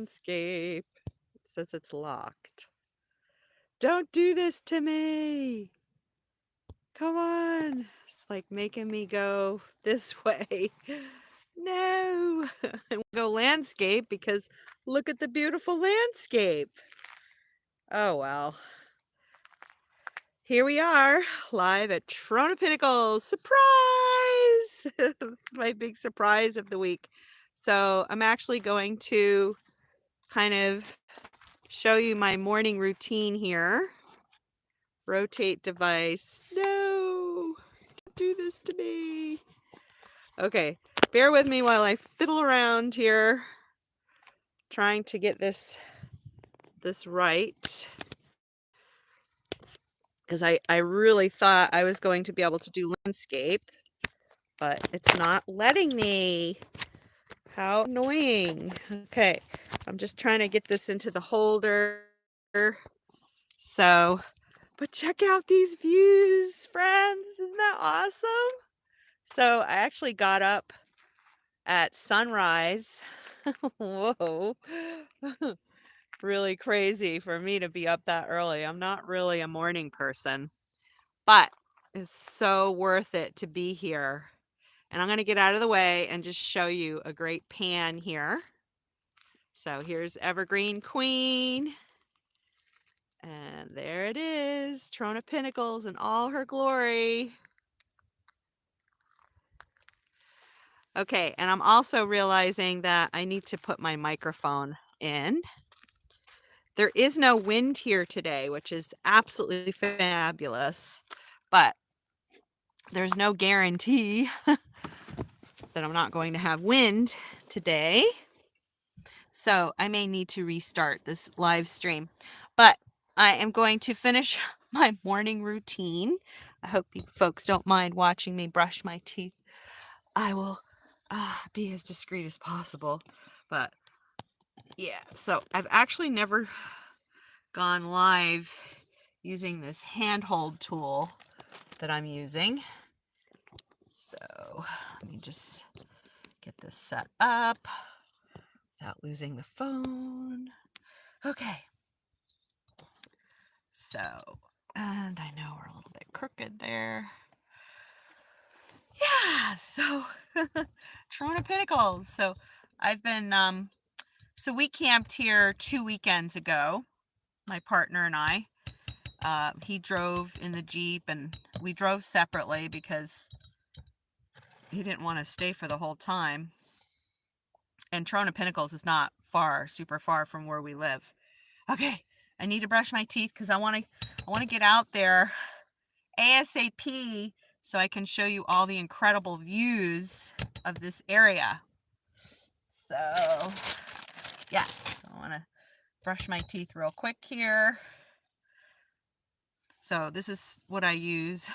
landscape. It says it's locked. Don't do this to me. Come on. It's like making me go this way. No. And go landscape because look at the beautiful landscape. Oh, well. Here we are, live at Trona Pinnacles. Surprise! It's my big surprise of the week. So I'm actually going to kind of show you my morning routine here. Rotate device. No! Don't do this to me. Okay, bear with me while I fiddle around here, trying to get this right. Because I really thought I was going to be able to do landscape, but it's not letting me. How annoying. Okay, I'm just trying to get this into the holder. So, but check out these views, friends. Isn't that awesome? So I actually got up at sunrise. Whoa. Really crazy for me to be up that early. I'm not really a morning person, but it's so worth it to be here. And I'm going to get out of the way and just show you a great pan here. So here's Evergreen Queen. And there it is, Trona Pinnacles in all her glory. Okay, and I'm also realizing that I need to put my microphone in. There is no wind here today, which is absolutely fabulous, but there's no guarantee that I'm not going to have wind today. So I may need to restart this live stream, but I am going to finish my morning routine. I hope you folks don't mind watching me brush my teeth. I will be as discreet as possible, but yeah, so I've actually never gone live using this handhold tool that I'm using. So let me just get this set up without losing the phone. Okay. So, and I know we're a little bit crooked there. Yeah, so Trona Pinnacles. So I've been, so we camped here 2 weekends ago, my partner and I. He drove in the Jeep and we drove separately because he didn't want to stay for the whole time. And Trona Pinnacles is not far, super far from where we live. Okay, I need to brush my teeth because I want to get out there ASAP so I can show you all the incredible views of this area. So, yes, I want to brush my teeth real quick here. So this is what I use.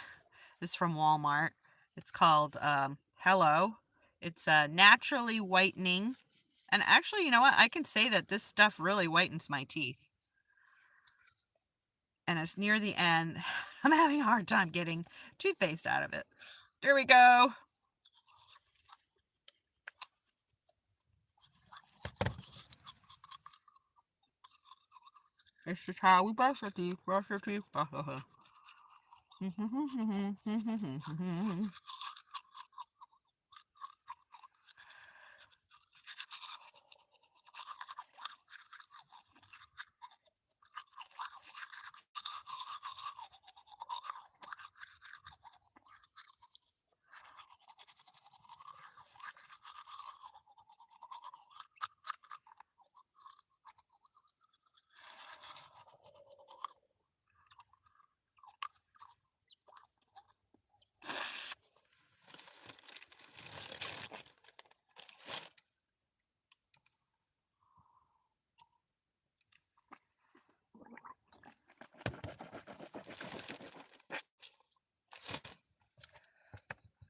This is from Walmart. It's called Hello. It's naturally whitening. And actually, you know what? I can say that this stuff really whitens my teeth. And it's near the end. I'm having a hard time getting toothpaste out of it. There we go. This is how we brush our teeth. Brush our teeth.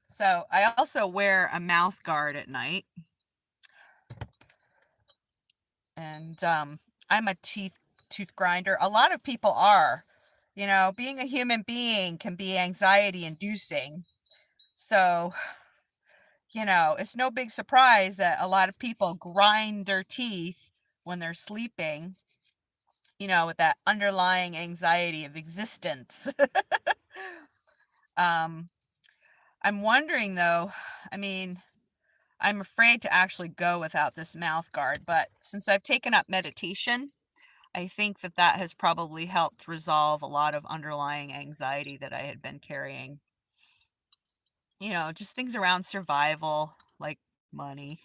So I also wear a mouth guard at night. And I'm a tooth grinder. A lot of people are. You know, being a human being can be anxiety inducing. So, you know, it's no big surprise that a lot of people grind their teeth when they're sleeping, you know, with that underlying anxiety of existence. I'm wondering though, I mean, I'm afraid to actually go without this mouth guard, but since I've taken up meditation, I think that that has probably helped resolve a lot of underlying anxiety that I had been carrying. You know, just things around survival, like money,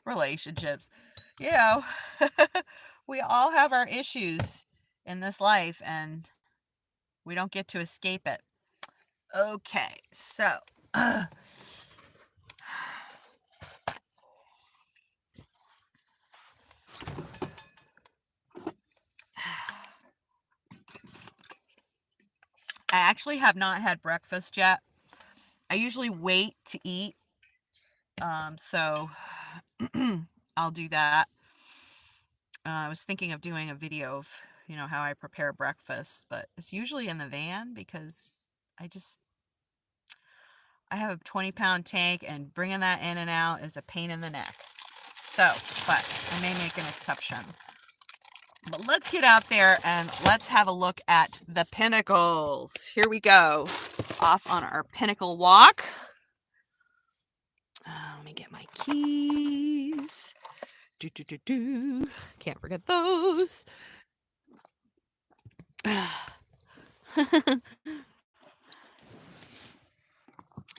relationships. You know, we all have our issues in this life and we don't get to escape it. Okay, so I actually have not had breakfast yet. I usually wait to eat, so I'll do that. I was thinking of doing a video of, you know, how I prepare breakfast, but it's usually in the van because I have a 20-pound tank and bringing that in and out is a pain in the neck. So, but I may make an exception. But let's get out there and let's have a look at the pinnacles. Here we go. Off on our pinnacle walk. Let me get my keys. Can't forget those.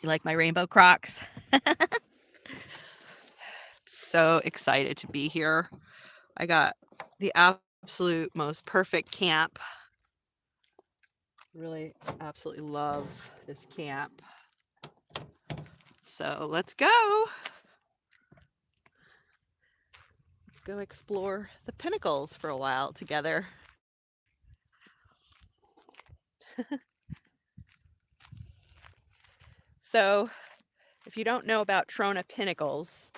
You like my rainbow Crocs? So excited to be here. I got the absolute most perfect camp. Really absolutely love this camp. So let's go. Let's go explore the pinnacles for a while together. So if you don't know about Trona Pinnacles,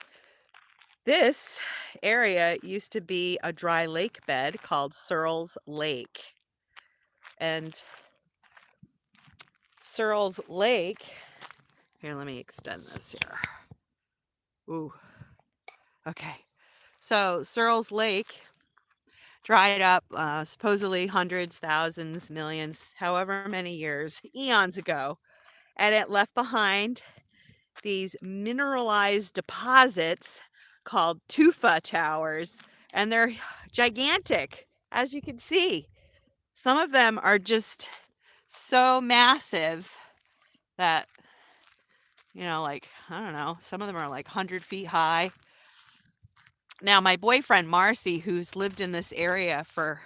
this area used to be a dry lake bed called Searles Lake. And Searles Lake, here, let me extend this here. Ooh, okay. So Searles Lake dried up supposedly hundreds, thousands, millions, however many years, eons ago. And it left behind these mineralized deposits called tufa towers. And they're gigantic, as you can see. Some of them are just so massive that, you know, like, I don't know, some of them are like 100 feet high. Now, my boyfriend, Marcy, who's lived in this area for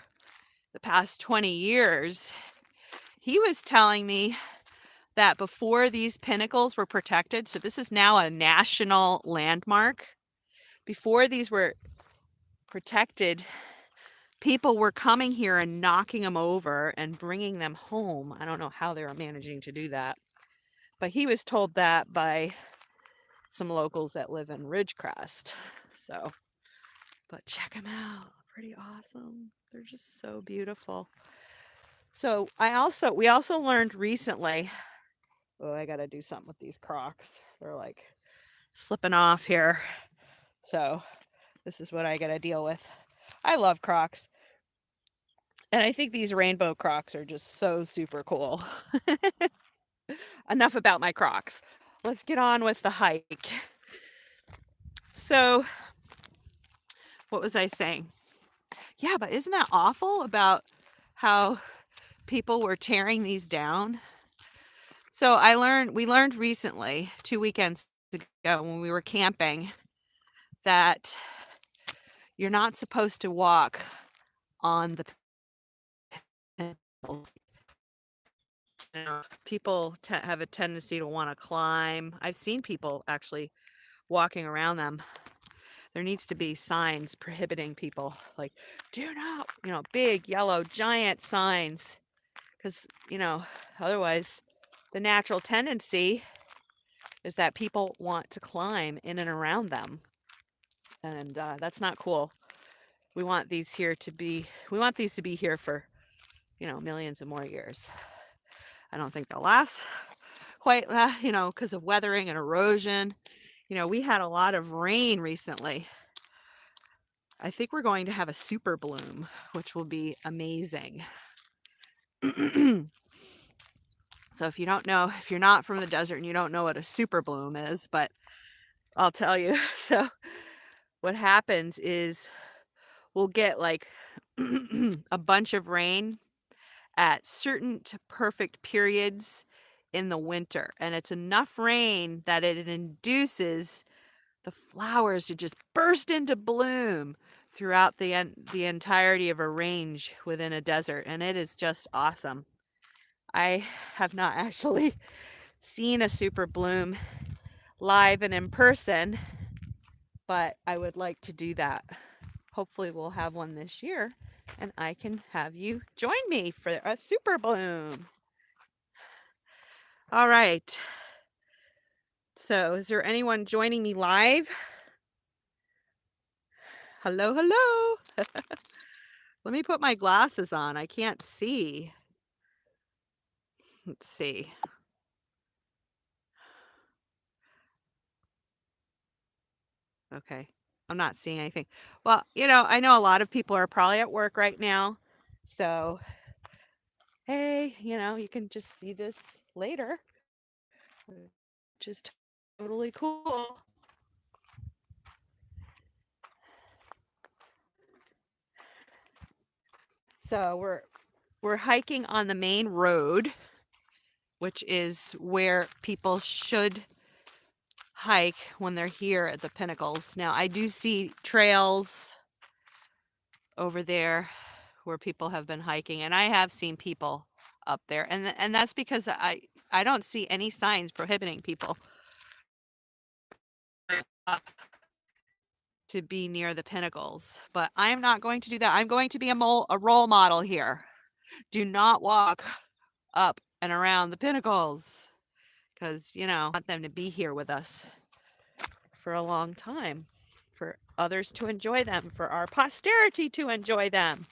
the past 20 years, he was telling me that before these pinnacles were protected, so this is now a national landmark, before these were protected, people were coming here and knocking them over and bringing them home. I don't know how they were managing to do that, but he was told that by some locals that live in Ridgecrest. So, but check them out. Pretty awesome. They're just so beautiful. So we also learned recently, oh, I got to do something with these Crocs. They're like slipping off here. So this is what I got to deal with. I love Crocs. And I think these rainbow Crocs are just so super cool. Enough about my Crocs. Let's get on with the hike. So, what was I saying? Yeah, but isn't that awful about how people were tearing these down? So we learned recently, 2 weekends ago when we were camping, that you're not supposed to walk on the pinnacles. You know, people have a tendency to want to climb. I've seen people actually walking around them. There needs to be signs prohibiting people, like, do not, you know, big yellow giant signs, because, you know, otherwise the natural tendency is that people want to climb in and around them, and that's not cool. We want these to be here for, you know, millions and more years. I don't think they'll last quite that, you know, because of weathering and erosion. You know, we had a lot of rain recently. I think we're going to have a super bloom, which will be amazing. So if you don't know, if you're not from the desert and you don't know what a super bloom is, but I'll tell you. So what happens is we'll get like a bunch of rain at certain perfect periods in the winter, and it's enough rain that it induces the flowers to just burst into bloom throughout the entirety of a range within a desert, and it is just awesome. I have not actually seen a super bloom live and in person, but I would like to do that. Hopefully we'll have one this year and I can have you join me for a super bloom. All right. So is there anyone joining me live? Hello, hello. Let me put my glasses on. I can't see. Let's see. Okay. I'm not seeing anything. Well, I know a lot of people are probably at work right now. So, hey, you can just see this later, which is totally cool. So we're hiking on the main road, which is where people should hike when they're here at the Pinnacles. Now, I do see trails over there where people have been hiking, and I have seen people up there, and that's because I don't see any signs prohibiting people up to be near the Pinnacles. But I'm not going to do that. I'm going to be a role model here. Do not walk up and around the Pinnacles, because I want them to be here with us for a long time, for others to enjoy them, for our posterity to enjoy them.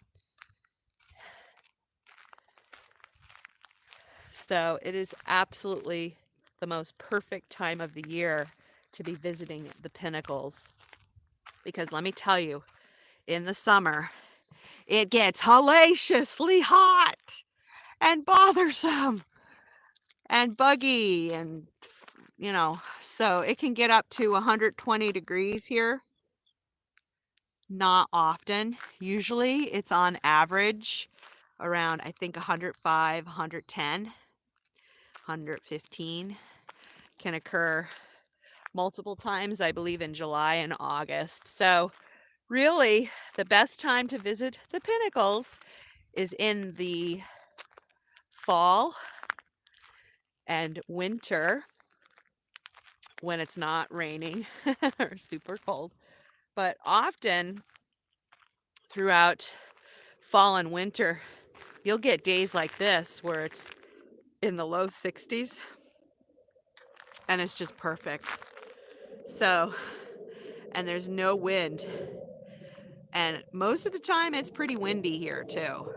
So it is absolutely the most perfect time of the year to be visiting the Pinnacles, because let me tell you, in the summer it gets hellaciously hot and bothersome and buggy, and so it can get up to 120 degrees here. Not often. Usually it's on average around, I think, 105, 110, 115. Can occur multiple times, I believe, in July and August. So really the best time to visit the Pinnacles is in the fall and winter, when it's not raining or super cold. But often throughout fall and winter, you'll get days like this where it's in the low 60s and it's just perfect. So, and there's no wind. And most of the time it's pretty windy here too.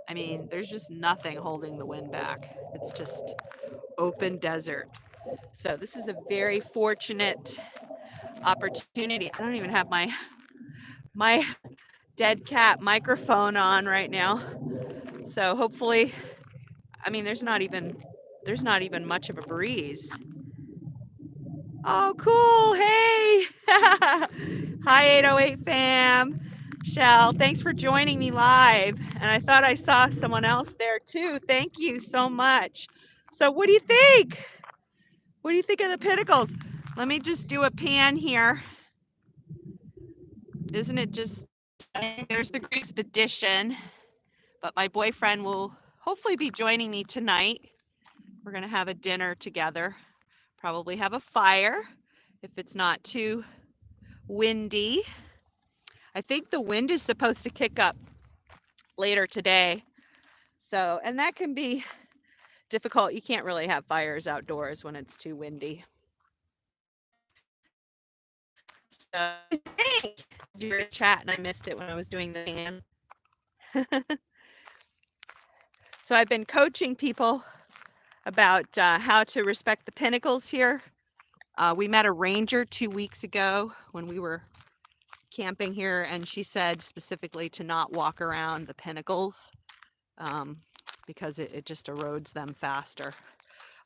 I mean, there's just nothing holding the wind back. It's just open desert. So this is a very fortunate opportunity. I don't even have my dead cat microphone on right now. So hopefully, I mean, there's not even much of a breeze. Oh, cool. Hey. Hi, 808 fam. Shell, thanks for joining me live. And I thought I saw someone else there too. Thank you so much. So what do you think? What do you think of the Pinnacles? Let me just do a pan here. Isn't it just, there's the Greek expedition, but my boyfriend will hopefully be joining me tonight. We're going to have a dinner together, probably have a fire if it's not too windy. I think the wind is supposed to kick up later today. So, and that can be difficult. You can't really have fires outdoors when it's too windy. So, hey, you were in chat and I missed it when I was doing the pan. So I've been coaching people about how to respect the Pinnacles here. We met a ranger 2 weeks ago when we were camping here, and she said specifically to not walk around the pinnacles because it just erodes them faster.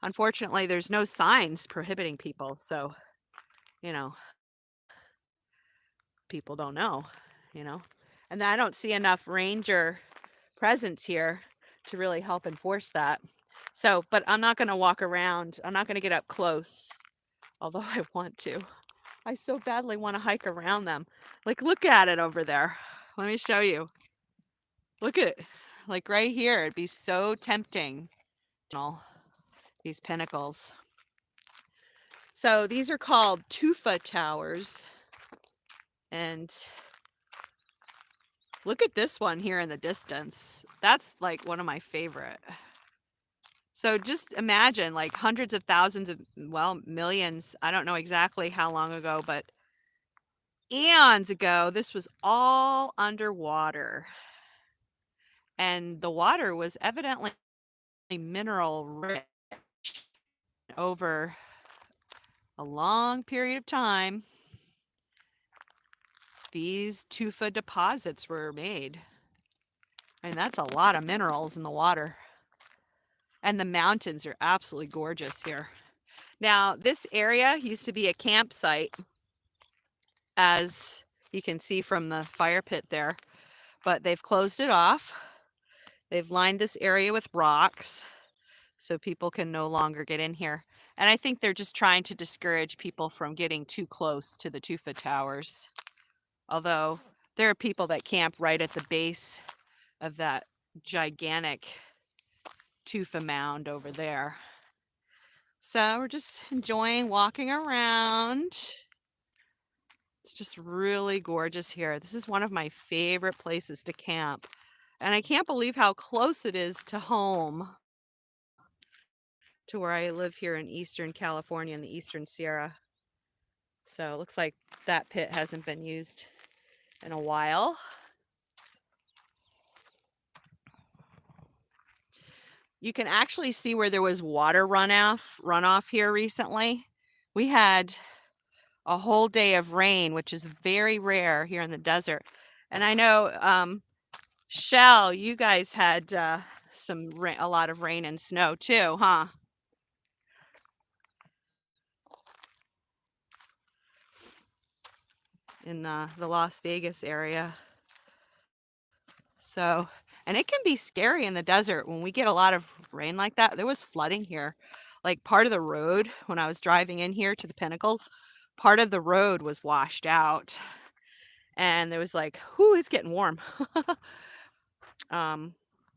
Unfortunately, there's no signs prohibiting people, so, you know, people don't know, you know. And I don't see enough ranger presence here to really help enforce that. So, but I'm not going to walk around. I'm not going to get up close, although I want to. I so badly want to hike around them. Like, look at it over there. Let me show you. Look at it. Like right here. It'd be so tempting. These pinnacles. So these are called tufa towers. And look at this one here in the distance. That's like one of my favorite. So just imagine like hundreds of thousands of, well, millions. I don't know exactly how long ago, but eons ago, this was all underwater. And the water was evidently mineral rich over a long period of time. These tufa deposits were made. And that's a lot of minerals in the water. And the mountains are absolutely gorgeous here. Now, this area used to be a campsite, as you can see from the fire pit there, but they've closed it off. They've lined this area with rocks so people can no longer get in here. And I think they're just trying to discourage people from getting too close to the tufa towers. Although there are people that camp right at the base of that gigantic tufa mound over there. So we're just enjoying walking around. It's just really gorgeous here. This is one of my favorite places to camp. And I can't believe how close it is to home, to where I live here in Eastern California in the Eastern Sierra. So it looks like that pit hasn't been used in a while. You can actually see where there was water runoff here recently. We had a whole day of rain, which is very rare here in the desert. And I know, 𝐬𝐻𝐸, you guys had a lot of rain and snow too, huh? In the Las Vegas area. So, and it can be scary in the desert when we get a lot of rain like that. There was flooding here. Like part of the road when I was driving in here to the Pinnacles, part of the road was washed out. And there was like, whoo, it's getting warm.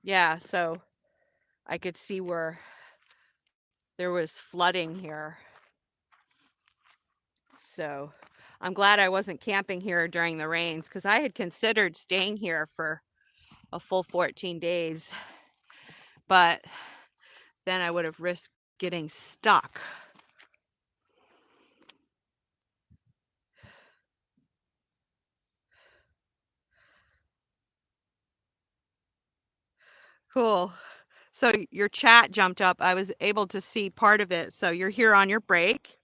Yeah, so I could see where there was flooding here. So I'm glad I wasn't camping here during the rains, because I had considered staying here for a full 14 days, but then I would have risked getting stuck. Cool. So your chat jumped up. I was able to see part of it. So you're here on your break.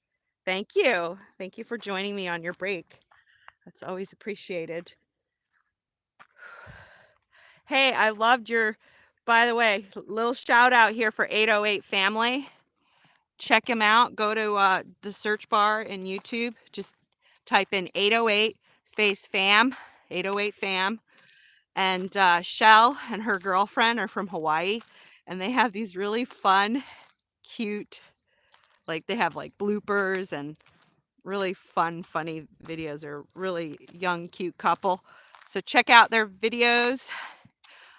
Thank you. Thank you for joining me on your break. That's always appreciated. Hey, I loved your, by the way, little shout out here for 808 Family. Check him out. Go to the search bar in YouTube. Just type in 808 space fam, 808 fam. And 𝐬𝐻𝐸 and her girlfriend are from Hawaii. And they have these really fun, cute, like they have like bloopers and really fun, funny videos. They're really young, cute couple. So check out their videos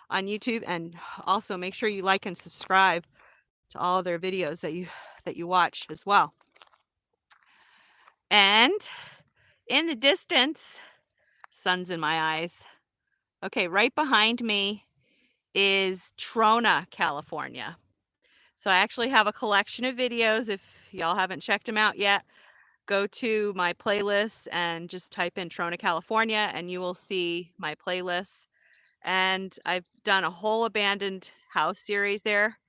on YouTube, and also make sure you like and subscribe to all of their videos that you watch as well. And in the distance, sun's in my eyes. Okay, right behind me is Trona, California. So I actually have a collection of videos. If y'all haven't checked them out yet, go to my playlists and just type in Trona, California, and you will see my playlists. And I've done a whole abandoned house series there.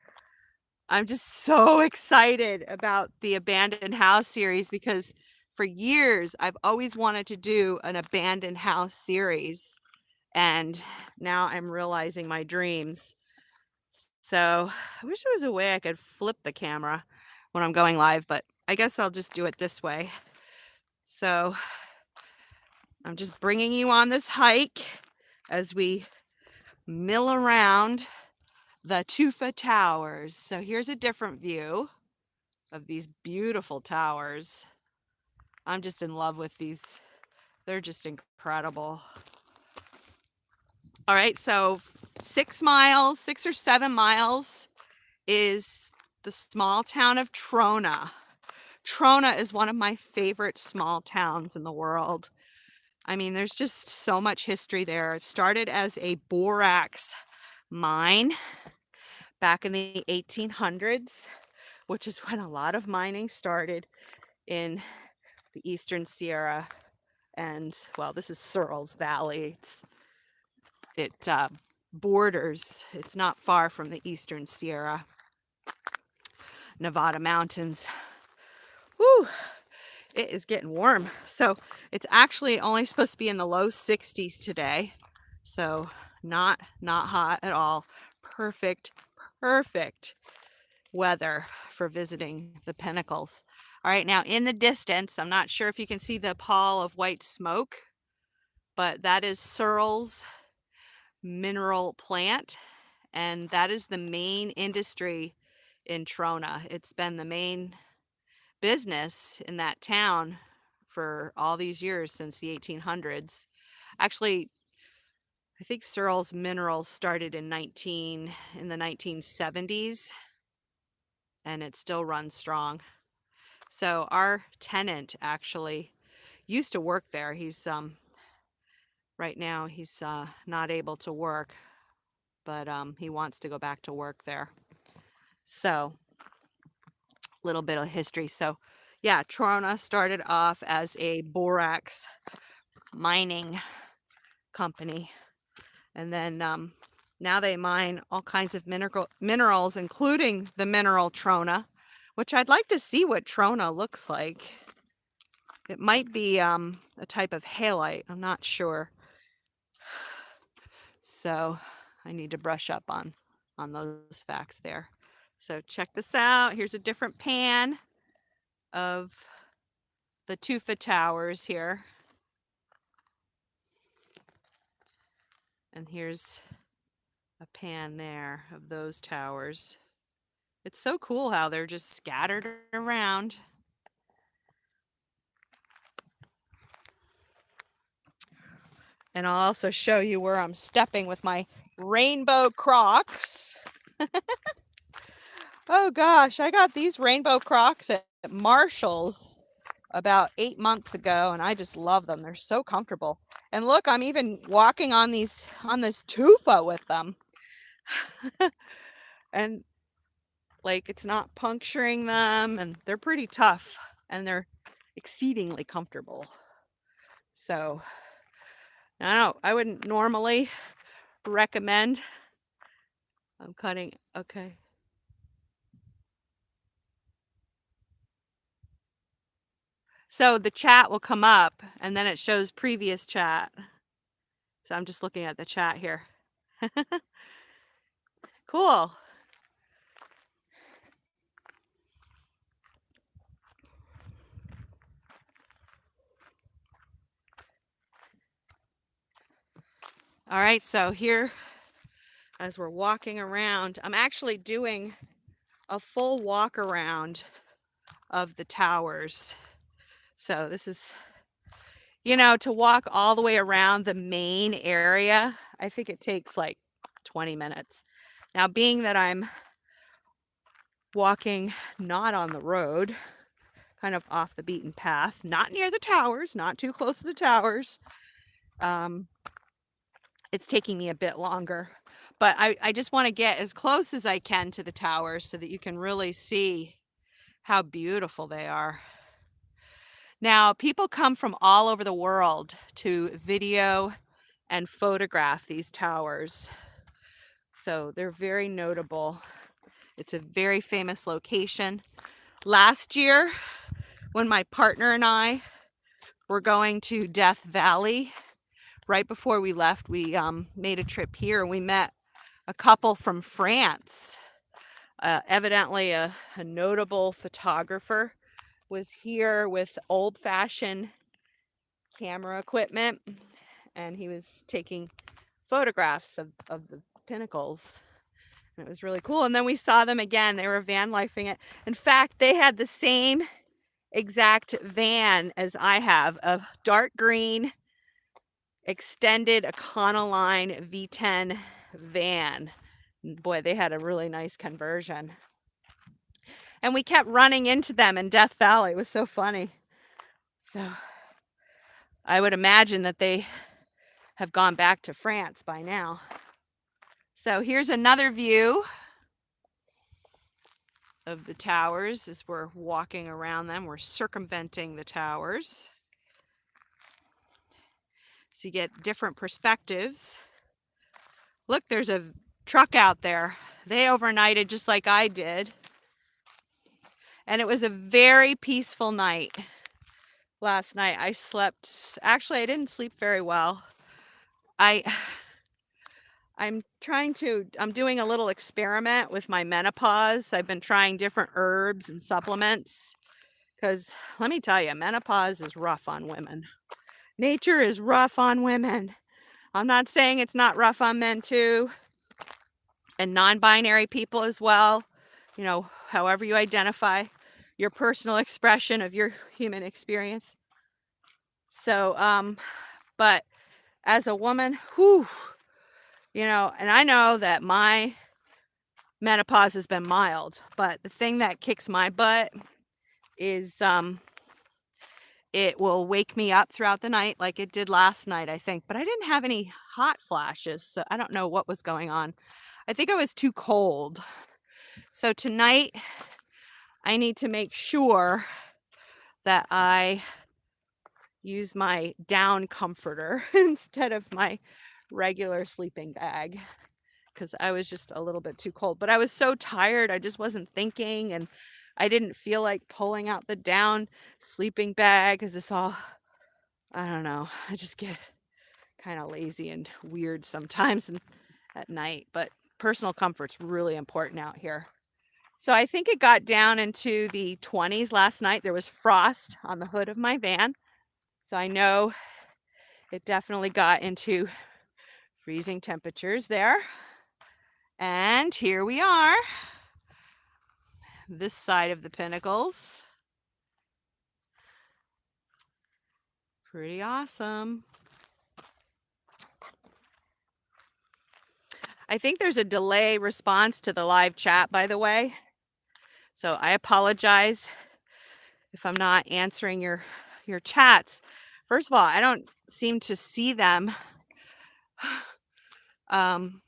I'm just so excited about the abandoned house series because For years, I've always wanted to do an abandoned house series, and now I'm realizing my dreams. So I wish there was a way I could flip the camera when I'm going live, but I guess I'll just do it this way. So I'm just bringing you on this hike as we mill around the Tufa Towers. So here's a different view of these beautiful towers. I'm just in love with these. They're just incredible. All right, so 6 miles, 6 or 7 miles is the small town of Trona. Trona is one of my favorite small towns in the world. I mean, there's just so much history there. It started as a borax mine back in the 1800s, which is when a lot of mining started in the Eastern Sierra. And, well, this is Searles Valley. It borders, it's not far from the Eastern Sierra Nevada mountains. Whew, it is getting warm. So it's actually only supposed to be in the low 60s today. So not hot at all. Perfect weather for visiting the Pinnacles. All right, now in the distance, I'm not sure if you can see the pall of white smoke, but that is Searles mineral plant, and that is the main industry in Trona. It's been the main business in that town for all these years since the 1800s. Actually, I think Searles Minerals started in the 1970s, and it still runs strong. So our tenant actually used to work there. He's right now he's not able to work, but he wants to go back to work there. So, little bit of history. So, yeah, Trona started off as a borax mining company, and then now they mine all kinds of minerals, including the mineral Trona, which I'd like to see what Trona looks like. It might be a type of halite. I'm not sure. So I need to brush up on those facts there. So check this out. Here's a different pan of the Tufa Towers here. And here's a pan there of those towers. It's so cool how they're just scattered around. And I'll also show you where I'm stepping with my rainbow Crocs. Oh gosh, I got these rainbow Crocs at Marshall's about 8 months ago, and I just love them. They're so comfortable. And look, I'm even walking on this tufa with them. And like, it's not puncturing them, and they're pretty tough, and they're exceedingly comfortable. So I wouldn't normally recommend. I'm cutting, okay. So the chat will come up, and then it shows previous chat. So I'm just looking at the chat here. Cool. All right, so here, as we're walking around, I'm actually doing a full walk around of the towers. So this is, to walk all the way around the main area, I think it takes like 20 minutes. Now, being that I'm walking not on the road, kind of off the beaten path, not near the towers, not too close to the towers, it's taking me a bit longer. But I just want to get as close as I can to the towers so that you can really see how beautiful they are. Now, people come from all over the world to video and photograph these towers. So they're very notable. It's a very famous location. Last year, when my partner and I were going to Death Valley, right before we left, we made a trip here and we met a couple from France. Evidently a notable photographer was here with old-fashioned camera equipment, and he was taking photographs of the pinnacles. And it was really cool. And then we saw them again. They were van lifing it. In fact, they had the same exact van as I have, a dark green extended Econoline V10 van. Boy, they had a really nice conversion. And we kept running into them in Death Valley. It was so funny. So I would imagine that they have gone back to France by now. So here's another view of the towers as we're walking around them. We're circumventing the towers. So you get different perspectives. Look, there's a truck out there. They overnighted just like I did. And it was a very peaceful night. Last night I slept, actually I didn't sleep very well. I'm doing a little experiment with my menopause. I've been trying different herbs and supplements because let me tell you, menopause is rough on women. Nature is rough on women. I'm not saying it's not rough on men too, and non-binary people as well. You know, however you identify, your personal expression of your human experience. So, but as a woman, whew, you know, and I know that my menopause has been mild, but the thing that kicks my butt is it will wake me up throughout the night like it did last night, I think. But I didn't have any hot flashes, so I don't know what was going on. I think I was too cold. So tonight, I need to make sure that I use my down comforter instead of my regular sleeping bag because I was just a little bit too cold. But I was so tired, I just wasn't thinking, and I didn't feel like pulling out the down sleeping bag because it's all, I don't know, I just get kind of lazy and weird sometimes at night. But personal comfort's really important out here. So I think it got down into the 20s last night. There was frost on the hood of my van. So I know it definitely got into freezing temperatures there. And here we are, this side of the pinnacles. Pretty awesome. I think there's a delay response to the live chat, by the way. So I apologize if I'm not answering your chats. First of all, I don't seem to see them. And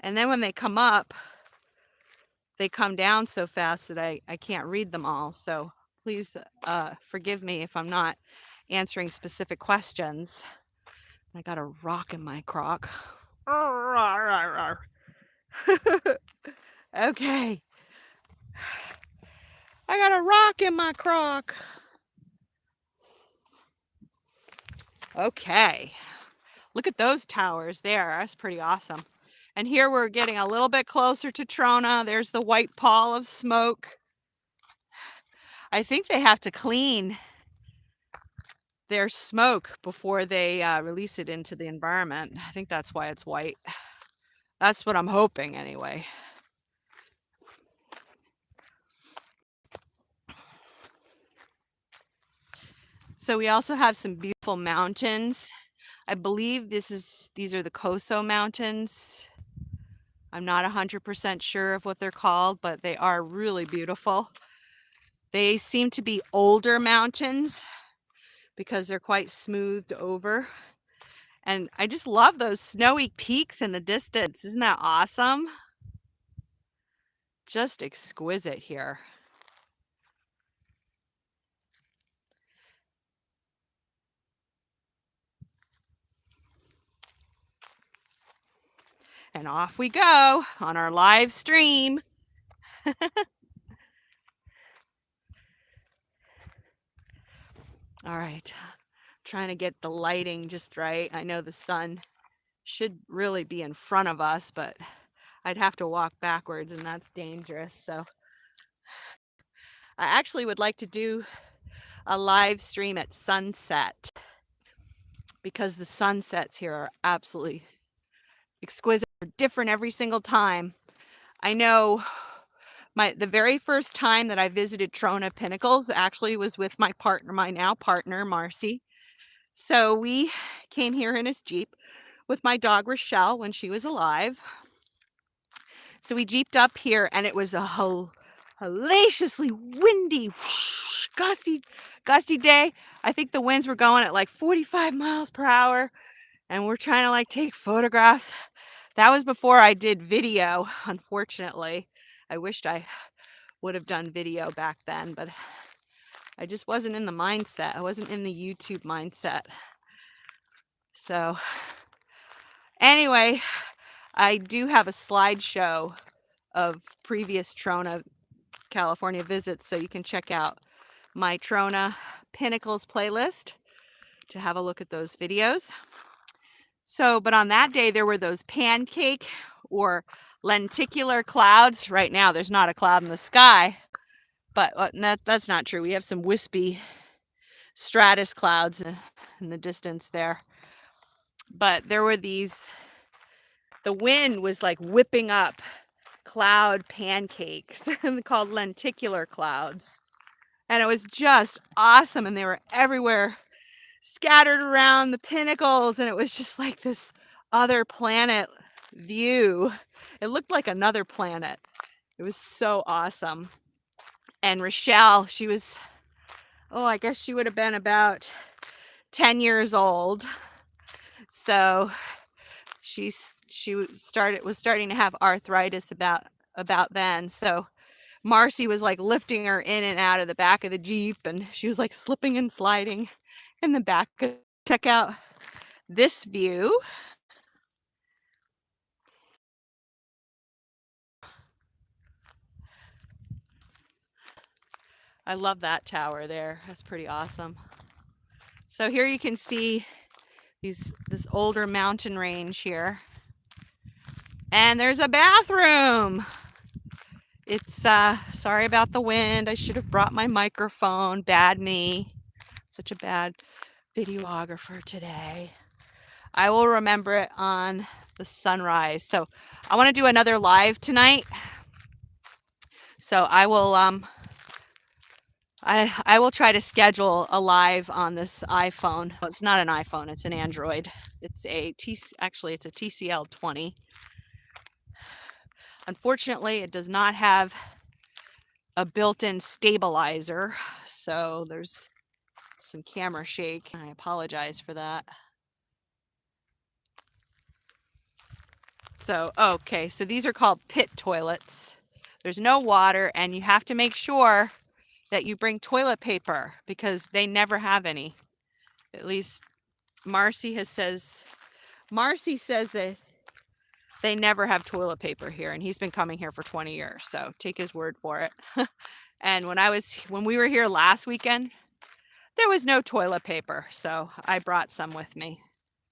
then when they come up, they come down so fast that I can't read them all. So please forgive me if I'm not answering specific questions. I got a rock in my crock. Okay. I got a rock in my crock. Okay. Look at those towers there. That's pretty awesome. And here we're getting a little bit closer to Trona. There's the white pall of smoke. I think they have to clean their smoke before they release it into the environment. I think that's why it's white. That's what I'm hoping anyway. So we also have some beautiful mountains. I believe these are the 𝐜𝐴 Mountains. I'm not 100% sure of what they're called, but they are really beautiful. They seem to be older mountains because they're quite smoothed over. And I just love those snowy peaks in the distance. Isn't that awesome? Just exquisite here. And off we go on our live stream. All right, trying to get the lighting just right. I know the sun should really be in front of us, but I'd have to walk backwards and that's dangerous. So I actually would like to do a live stream at sunset because the sunsets here are absolutely exquisite. They're different every single time. I know the very first time that I visited Trona Pinnacles actually was with my partner, my now partner, Marcy. So we came here in his Jeep with my dog Rochelle when she was alive. So we jeeped up here and it was a hellaciously windy, whoosh, gusty day. I think the winds were going at like 45 miles per hour and we're trying to like take photographs. That was before I did video, unfortunately. I wished I would have done video back then, but I just wasn't in the mindset. I wasn't in the YouTube mindset. So anyway, I do have a slideshow of previous Trona, California visits, so you can check out my Trona Pinnacles playlist to have a look at those videos. So, but on that day, there were those pancake or lenticular clouds. Right now, there's not a cloud in the sky, but that's not true. We have some wispy stratus clouds in the distance there. But there were these, the wind was like whipping up cloud pancakes called lenticular clouds. And it was just awesome. And they were everywhere, scattered around the pinnacles. And it was just like this other planet view. It looked like another planet. It was so awesome. And Rochelle, she was, I guess she would have been about 10 years old. So she was starting to have arthritis about then. So Marcy was like lifting her in and out of the back of the Jeep, and she was like slipping and sliding in the back. Check out this view. I love that tower there. That's pretty awesome. So here you can see this older mountain range here. And there's a bathroom. It's sorry about the wind. I should have brought my microphone. Bad me. Such a bad videographer today. I will remember it on the sunrise. So I want to do another live tonight. So I will I will try to schedule a live on this iPhone. Well, it's not an iPhone, it's an Android. It's actually it's a TCL 20. Unfortunately, it does not have a built-in stabilizer, so there's some camera shake. I apologize for that. So, okay, so these are called pit toilets. There's no water, and you have to make sure that you bring toilet paper because they never have any. At least Marcy says that they never have toilet paper here, and he's been coming here for 20 years, so take his word for it. And when we were here last weekend, there was no toilet paper, so I brought some with me.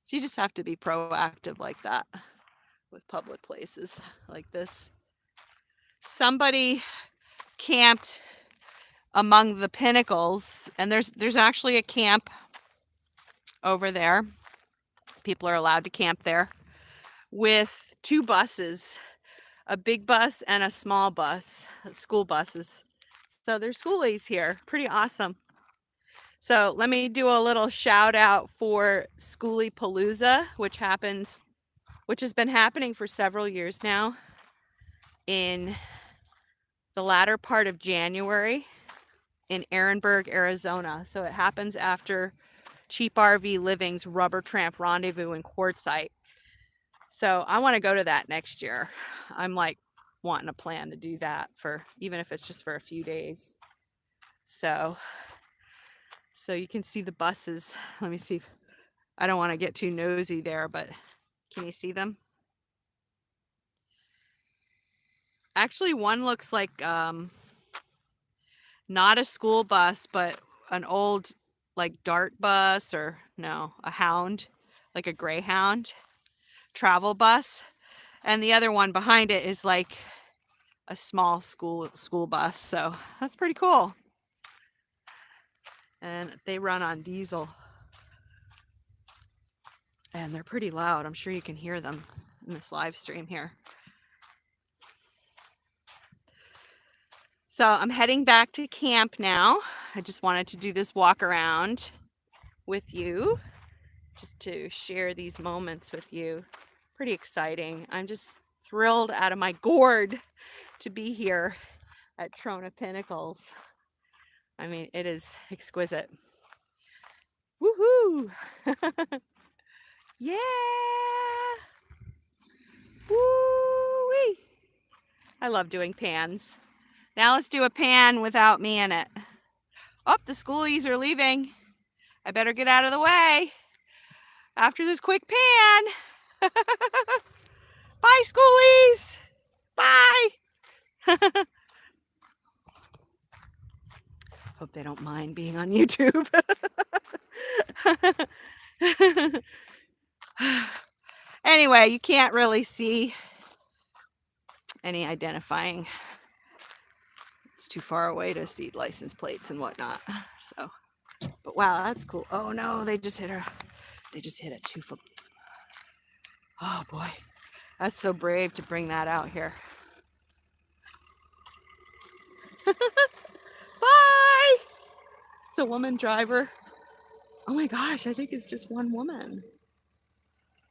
So you just have to be proactive like that with public places like this. Somebody camped among the pinnacles, and there's actually a camp over there. People are allowed to camp there with two buses, a big bus and a small bus, school buses. So there's schoolies here. Pretty awesome. So let me do a little shout out for 𝐒𝐡𝐢𝐬, which has been happening for several years now in the latter part of January in Ehrenberg, Arizona. So it happens after Cheap RV Living's Rubber Tramp Rendezvous in Quartzsite. So I want to go to that next year. I'm like wanting a plan to do that even if it's just for a few days. So you can see the buses. Let me see. I don't want to get too nosy there, but can you see them? Actually, one looks like not a school bus, but an old like dart bus, or no, a hound, like a Greyhound travel bus. And the other one behind it is like a small school bus. So that's pretty cool. And they run on diesel. And they're pretty loud. I'm sure you can hear them in this live stream here. So I'm heading back to camp now. I just wanted to do this walk around with you, just to share these moments with you. Pretty exciting. I'm just thrilled out of my gourd to be here at Trona Pinnacles. I mean, it is exquisite. Woohoo! Yeah! Woo-wee! I love doing pans. Now let's do a pan without me in it. Oh, the schoolies are leaving. I better get out of the way after this quick pan. Bye, schoolies! Bye! Hope they don't mind being on YouTube. Anyway, you can't really see any identifying. It's too far away to see license plates and whatnot. So, but wow, that's cool. Oh no, they just hit her. They just hit a 2-foot. Oh boy, that's so brave to bring that out here. Bye! It's a woman driver. Oh my gosh, I think it's just one woman.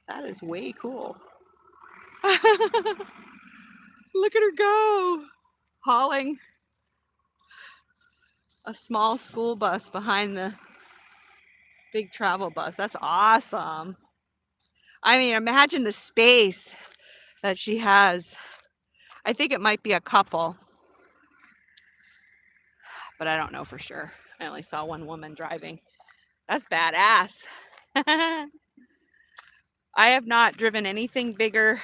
That is way cool. Look at her go, hauling a small school bus behind the big travel bus. That's awesome. I mean, imagine the space that she has. I think it might be a couple, but I don't know for sure. I only saw one woman driving. That's badass. I have not driven anything bigger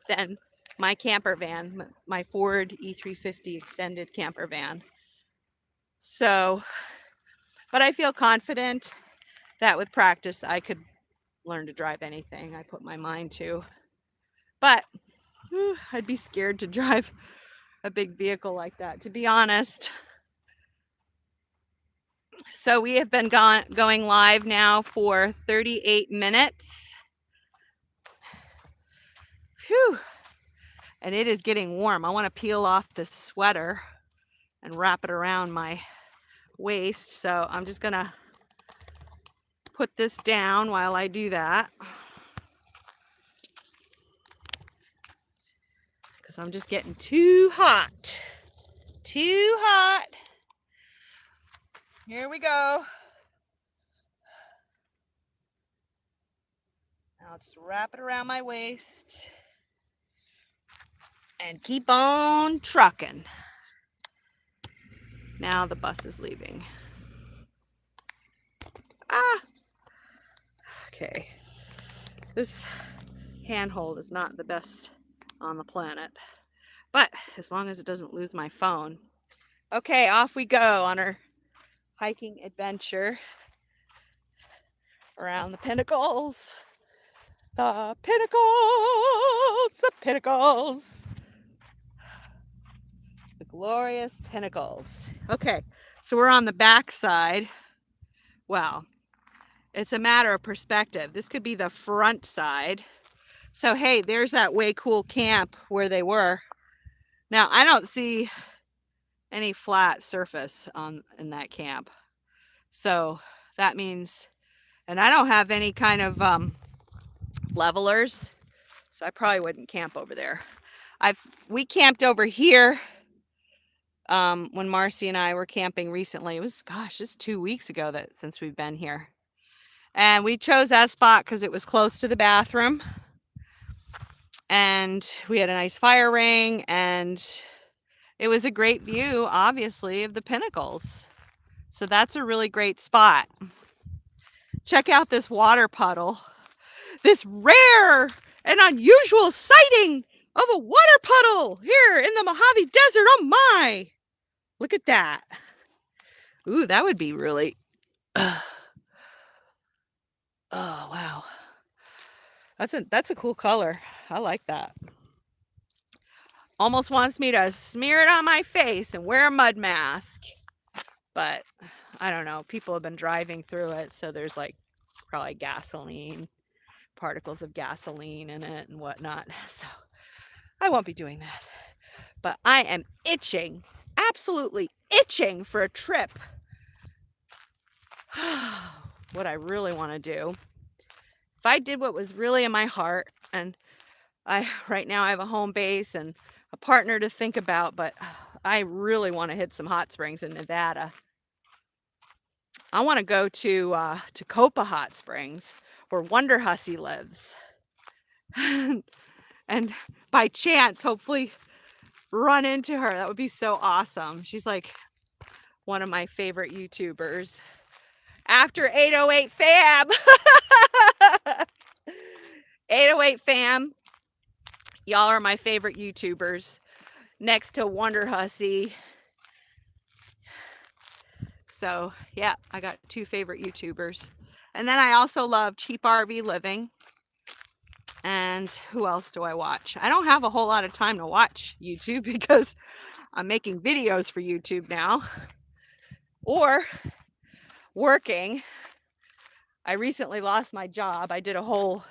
than my camper van, my Ford E350 extended camper van. So, but I feel confident that with practice I could learn to drive anything I put my mind to. But I'd be scared to drive a big vehicle like that, to be honest. So we have been going live now for 38 minutes. Whew. And it is getting warm. I want to peel off this sweater and wrap it around my waist. So I'm just going to put this down while I do that, because I'm just getting too hot. Too hot. Here we go. I'll just wrap it around my waist and keep on trucking. Now the bus is leaving. Okay. This handhold is not the best on the planet, but as long as it doesn't lose my phone. Okay, off we go on our hiking adventure around the pinnacles. The pinnacles, the pinnacles. The glorious pinnacles. Okay, so we're on the back side. Well, it's a matter of perspective. This could be the front side. So hey, there's that way cool camp where they were. Now I don't see any flat surface in that camp. So that means, and I don't have any kind of levelers, so I probably wouldn't camp over there. We camped over here when Marcy and I were camping recently. It was, gosh, just 2 weeks ago since we've been here. And we chose that spot because it was close to the bathroom. And we had a nice fire ring, and it was a great view, obviously, of the pinnacles. So that's a really great spot. Check out this water puddle. This rare and unusual sighting of a water puddle here in the Mojave Desert. Oh my! Look at that. Ooh, that would be really Oh, wow. That's a cool color. I like that. Almost wants me to smear it on my face and wear a mud mask. But I don't know. People have been driving through it, so there's like probably gasoline, particles of gasoline in it and whatnot. So I won't be doing that. But I am itching, absolutely itching for a trip. What I really want to do, if I did what was really in my heart, and right now I have a home base and a partner to think about, but I really want to hit some hot springs in Nevada. I want to go to 𝐬𝐡𝐚𝐬𝐬 Hot Springs, where 𝐬𝐮𝐩𝐩𝐸 lives. And by chance, hopefully run into her. That would be so awesome. She's like one of my favorite YouTubers. After 808 fam. 808 fam. Y'all are my favorite YouTubers. Next to 𝐬𝐮𝐩𝐸𝐸. So yeah, I got 2 favorite YouTubers. And then I also love Cheap RV Living. And who else do I watch? I don't have a whole lot of time to watch YouTube because I'm making videos for YouTube now. Or working. I recently lost my job. I did a whole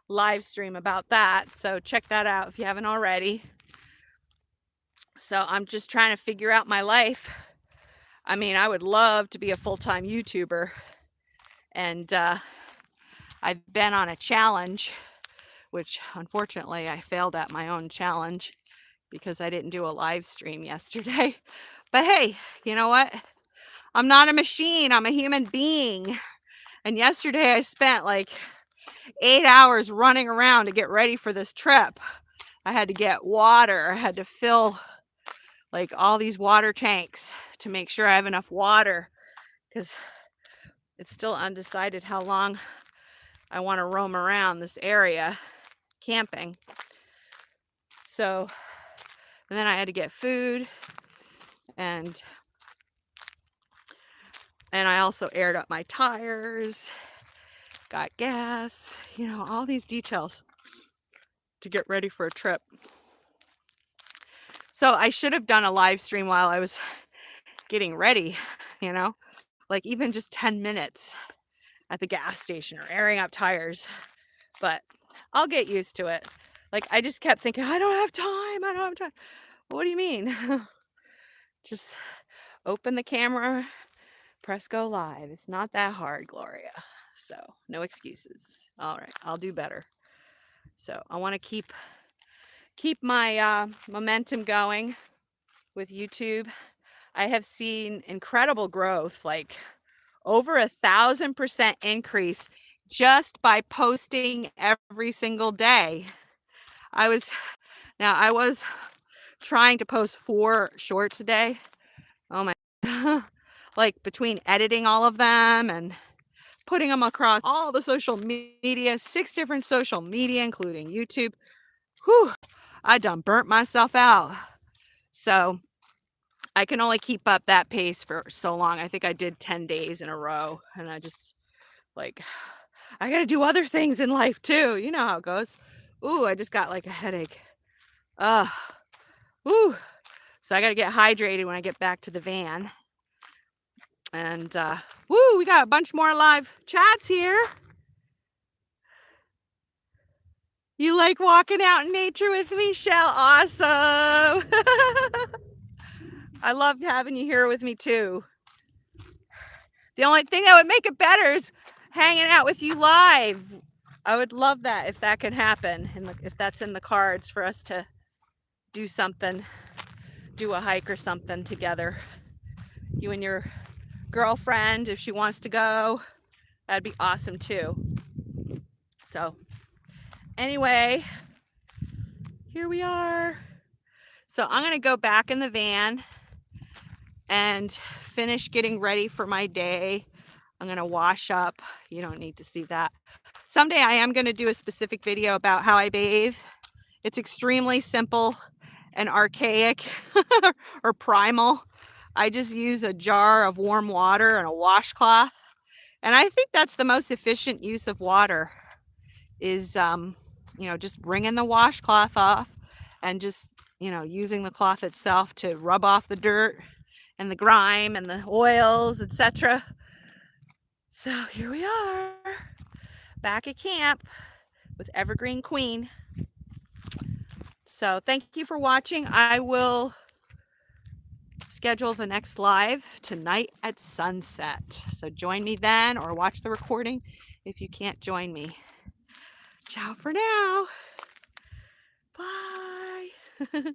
live stream about that. So check that out if you haven't already. So I'm just trying to figure out my life. I mean, I would love to be a full-time YouTuber. And I've been on a challenge, which unfortunately I failed at my own challenge because I didn't do a live stream yesterday. But hey, you know what? I'm not a machine. I'm a human being. And yesterday I spent like 8 hours running around to get ready for this trip. I had to get water. I had to fill like all these water tanks to make sure I have enough water because it's still undecided how long I want to roam around this area camping. So, and then I had to get food and I also aired up my tires, got gas, you know, all these details to get ready for a trip. So I should have done a live stream while I was getting ready, you know, like even just 10 minutes at the gas station or airing up tires. But I'll get used to it. Like I just kept thinking, I don't have time. What do you mean? Just open the camera, press go live. It's not that hard, Gloria. So no excuses. All right, I'll do better. So I want to keep my momentum going with YouTube. I have seen incredible growth, like over 1,000% increase just by posting every single day. I was trying to post 4 shorts a day. Oh my, like between editing all of them and putting them across all the social media, 6 different social media, including YouTube. Whew, I done burnt myself out. So I can only keep up that pace for so long. I think I did 10 days in a row and I just like, I gotta do other things in life too. You know how it goes. Ooh, I just got like a headache. Ooh. So I gotta get hydrated when I get back to the van. And woo, we got a bunch more live chats here. You like walking out in nature with me, Shell? Awesome. I love having you here with me too. The only thing that would make it better is hanging out with you live. I would love that if that could happen, and if that's in the cards for us to do something, do a hike or something together. You and your girlfriend, if she wants to go, that'd be awesome too. So anyway, here we are. So I'm gonna go back in the van and finish getting ready for my day. I'm gonna wash up. You don't need to see that. Someday I am gonna do a specific video about how I bathe. It's extremely simple and archaic or primal. I just use a jar of warm water and a washcloth, And I think that's the most efficient use of water is, just wringing the washcloth off and just, using the cloth itself to rub off the dirt and the grime and the oils, etc. So here we are, back at camp with Evergreen Queen. So thank you for watching. I will schedule the next live tonight at sunset. So join me then or watch the recording if you can't join me. Ciao for now. Bye.